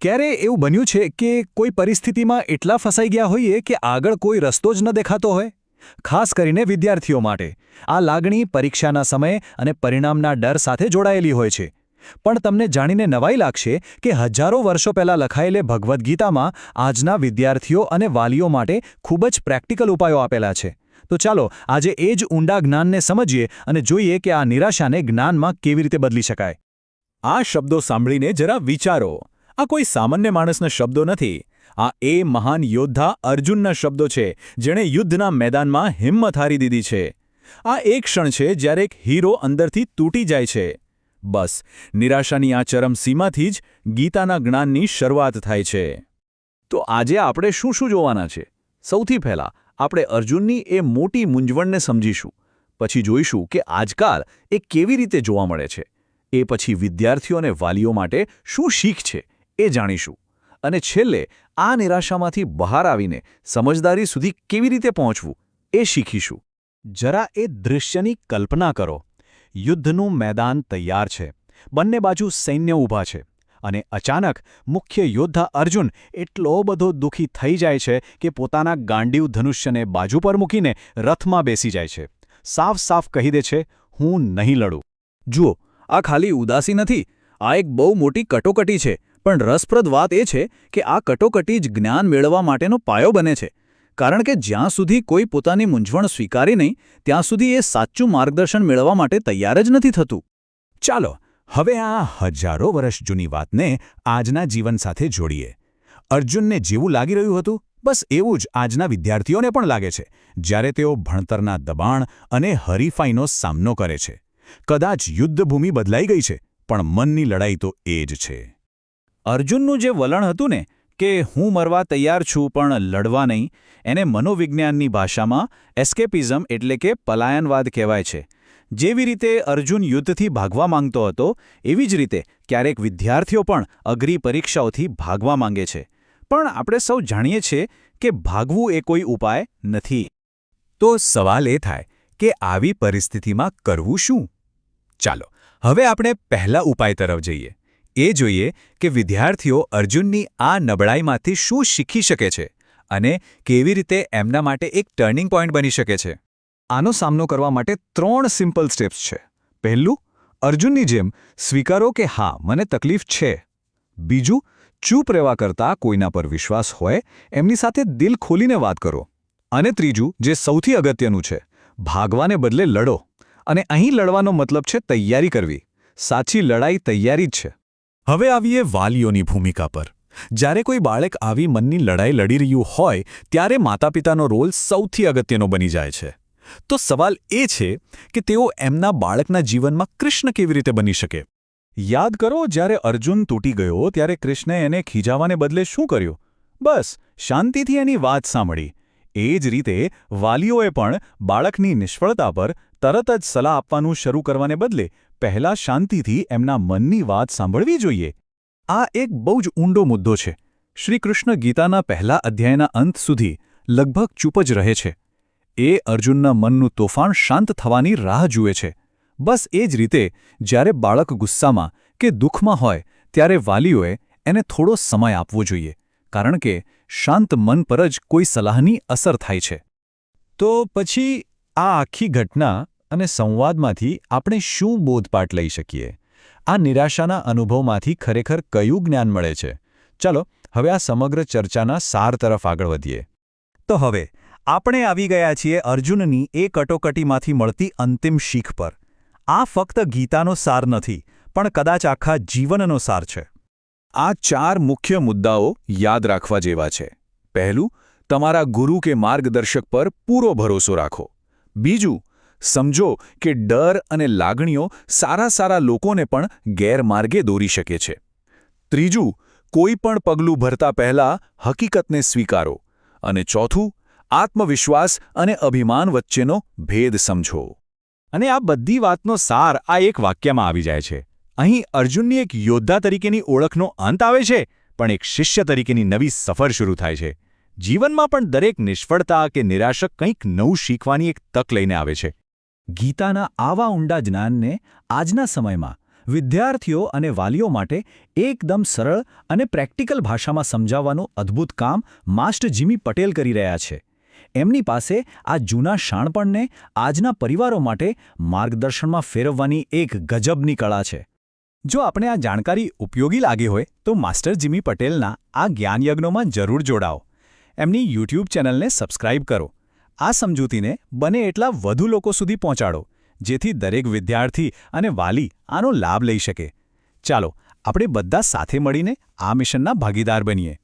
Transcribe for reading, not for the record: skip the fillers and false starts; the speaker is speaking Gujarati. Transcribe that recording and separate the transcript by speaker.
Speaker 1: ક્યારે એવું બન્યું છે કે કોઈ પરિસ્થિતિમાં એટલા ફસાઈ ગયા હોઈએ કે આગળ કોઈ રસ્તો જ ન દેખાતો હોય? ખાસ કરીને વિદ્યાર્થીઓ માટે આ લાગણી પરીક્ષાના સમય અને પરિણામના ડર સાથે જોડાયેલી હોય છે. પણ તમને જાણીને નવાઈ લાગશે કે હજારો વર્ષો પહેલાં લખાયેલી ભગવદ્ ગીતામાં આજના વિદ્યાર્થીઓ અને વાલીઓ માટે ખૂબ જ પ્રેક્ટિકલ ઉપાયો આપેલા છે. તો ચાલો આજે એ જ ઊંડા જ્ઞાનને સમજીએ અને જોઈએ કે આ નિરાશાને જ્ઞાનમાં કેવી રીતે બદલી શકાય.
Speaker 2: આ શબ્દો સાંભળીને જરા વિચારો. આ કોઈ સામાન્ય માણસના શબ્દો નથી. આ એ મહાન યોદ્ધા અર્જુનના શબ્દો છે, જેણે યુદ્ધના મેદાનમાં હિંમત હારી દીધી છે. આ એક ક્ષણ છે જ્યારે એક હીરો અંદરથી તૂટી જાય છે. બસ નિરાશાની આ ચરમસીમાથી જ ગીતાના જ્ઞાનની શરૂઆત થાય છે.
Speaker 3: તો આજે આપણે શું જોવાના છે? સૌથી પહેલાં આપણે અર્જુનની એ મોટી મૂંઝવણને સમજીશું. પછી જોઈશું કે આજકાલ એ કેવી રીતે જોવા મળે છે. એ પછી વિદ્યાર્થીઓ અને વાલીઓ માટે શું શીખ છે એ જાણીશું. અને છેલ્લે આ નિરાશામાંથી બહાર આવીને સમજદારી સુધી કેવી રીતે પહોંચવું એ શીખીશું.
Speaker 1: જરા એ દૃશ્યની કલ્પના કરો. યુદ્ધનું મેદાન તૈયાર છે. બંને બાજુ સૈન્ય ઊભા છે. અને અચાનક મુખ્ય યોદ્ધા અર્જુન એટલો બધો દુઃખી થઈ જાય છે કે પોતાના ગાંડીવ ધનુષ્યને બાજુ પર મૂકીને રથમાં બેસી જાય છે. સાફ કહી દે છે, હું નહીં લડું.
Speaker 3: જુઓ, આ ખાલી ઉદાસી નથી. આ એક બહુ મોટી કટોકટી છે. પણ રસપ્રદ વાત એ છે કે આ કટોકટી જ જ્ઞાન મેળવવા માટેનો પાયો બને છે. કારણ કે જ્યાં સુધી કોઈ પોતાની મૂંઝવણ સ્વીકારે નહીં, ત્યાં સુધી એ સાચું માર્ગદર્શન મેળવવા માટે તૈયાર જ નથી થતું.
Speaker 2: ચાલો હવે આ હજારો વર્ષ જૂની વાતને આજના જીવન સાથે જોડીએ. અર્જુનને જેવું લાગી રહ્યું હતું, બસ એવું જ આજના વિદ્યાર્થીઓને પણ લાગે છે, જ્યારે તેઓ ભણતરના દબાણ અને હરીફાઈનો સામનો કરે છે. કદાચ યુદ્ધભૂમિ બદલાઈ ગઈ છે, પણ મનની લડાઈ તો એ જ છે.
Speaker 3: અર્જુનનું જે વલણ હતું ને કે હું મરવા તૈયાર છું પણ લડવા નહીં, એને મનોવિજ્ઞાનની ભાષામાં એસ્કેપિઝમ એટલે કે પલાયનવાદ કહેવાય છે. જેવી રીતે અર્જુન યુદ્ધથી ભાગવા માંગતો હતો, એવી જ રીતે ક્યારેક વિદ્યાર્થીઓ પણ અઘરી પરીક્ષાઓથી ભાગવા માંગે છે. પણ આપણે સૌ જાણીએ છીએ કે ભાગવું એ કોઈ ઉપાય નથી.
Speaker 2: તો સવાલ એ થાય કે આવી પરિસ્થિતિમાં કરવું શું? ચાલો હવે આપણે પહેલા ઉપાય તરફ જઈએ. એ જોઈએ કે વિદ્યાર્થીઓ અર્જુનની આ નબળાઈમાંથી શું શીખી શકે છે અને કેવી રીતે એમના માટે એક ટર્નિંગ પોઈન્ટ બની શકે છે.
Speaker 1: આનો સામનો કરવા માટે 3 સિમ્પલ સ્ટેપ્સ છે. પહેલું, અર્જુનની જેમ સ્વીકારો કે હા, મને તકલીફ છે. બીજું, ચૂપ રહેવા કરતાં કોઈના પર વિશ્વાસ હોય એમની સાથે દિલ ખોલીને વાત કરો. અને ત્રીજું, જે સૌથી અગત્યનું છે, ભાગવાને બદલે લડો. અને અહીં લડવાનો મતલબ છે તૈયારી કરવી. સાચી લડાઈ તૈયારી જ છે.
Speaker 2: હવે આવીએ વાલીઓની ભૂમિકા પર. જ્યારે કોઈ બાળક આવી મનની લડાઈ લડી રહ્યું હોય, ત્યારે માતાપિતાનો રોલ સૌથી અગત્યનો બની જાય છે. તો સવાલ એ છે કે તેઓ એમના બાળકના જીવનમાં કૃષ્ણ કેવી રીતે બની શકે? યાદ કરો, જ્યારે અર્જુન તૂટી ગયો ત્યારે કૃષ્ણે એને ખીજાવાને બદલે શું કર્યું? બસ શાંતિથી એની વાત સાંભળી. એ જ રીતે વાલીઓએ પણ બાળકની નિષ્ફળતા પર તરત જ સલાહ આપવાનું શરૂ કરવાને બદલે પહેલાં શાંતિથી એમના મનની વાત સાંભળવી જોઈએ. આ એક બહુ જ ઊંડો મુદ્દો છે. શ્રી કૃષ્ણ ગીતાના પહેલા અધ્યાયના અંત સુધી લગભગ ચૂપ જ રહે છે. એ અર્જુનના મનનું તોફાન શાંત થવાની રાહ જુએ છે. બસ એ જ રીતે જ્યારે બાળક ગુસ્સામાં કે દુઃખમાં હોય, ત્યારે વાલીઓએ એને થોડો સમય આપવો જોઈએ. કારણ કે શાંત મન પર જ કોઈ સલાહની અસર થાય છે. તો પછી આ આખી ઘટના અને સંવાદમાંથી આપણે શું બોધપાઠ લઈ શકીએ? આ નિરાશાના અનુભવમાંથી ખરેખર કયું જ્ઞાન મળે છે? ચાલો હવે આ સમગ્ર ચર્ચાના સાર તરફ આગળ વધીએ. તો હવે આપણે આવી ગયા છીએ અર્જુનની એ કટોકટીમાંથી મળતી અંતિમ શીખ પર. આ ફક્ત ગીતાનો સાર નથી, પણ કદાચ આખા જીવનનો સાર છે.
Speaker 3: આ 4 મુખ્ય મુદ્દાઓ યાદ રાખવા જેવા છે. પહેલું, તમારા ગુરુ કે માર્ગદર્શક પર પૂરો ભરોસો રાખો. બીજું, સમજો કે ડર અને લાગણીઓ સારા લોકોને પણ ગેરમાર્ગે દોરી શકે છે. ત્રીજું, કોઈ પણ પગલું ભરતા પહેલા હકીકતને સ્વીકારો. અને ચોથું, આત્મવિશ્વાસ અને અભિમાન વચ્ચેનો ભેદ સમજો.
Speaker 2: અને આ બધી વાતનો સાર આ એક વાક્યમાં આવી જાય છે. અહીં અર્જુનની એક યોદ્ધા તરીકેની ઓળખનો અંત આવે છે, પણ એક શિષ્ય તરીકેની નવી સફર શરૂ થાય છે. જીવનમાં પણ દરેક નિષ્ફળતા કે નિરાશા કંઈક નવું શીખવાની એક તક લઈને આવે છે.
Speaker 1: ગીતાના આવા ઊંડા જ્ઞાનને આજના સમયમાં વિદ્યાર્થીઓ અને વાલીઓ માટે એકદમ સરળ અને પ્રેક્ટિકલ ભાષામાં સમજાવવાનું અદ્ભુત કામ માસ્ટર જીમી પટેલ કરી રહ્યા છે. એમની પાસે આ જૂના શાણપણને આજના પરિવારો માટે માર્ગદર્શનમાં ફેરવવાની એક ગજબની કળા છે. જો આપણે આ જાણકારી ઉપયોગી લાગી હોય તો માસ્ટર જીમી પટેલના આ જ્ઞાનયજ્ઞોમાં જરૂર જોડાઓ. એમની યુટ્યુબ ચેનલને સબસ્ક્રાઇબ કરો. આ સમજૂતીને બને એટલા વધુ લોકો સુધી પહોંચાડો, જેથી દરેક વિદ્યાર્થી અને વાલી આનો લાભ લઈ શકે. ચાલો, આપણે બધા સાથે મળીને આ મિશનના ભાગીદાર બનીએ.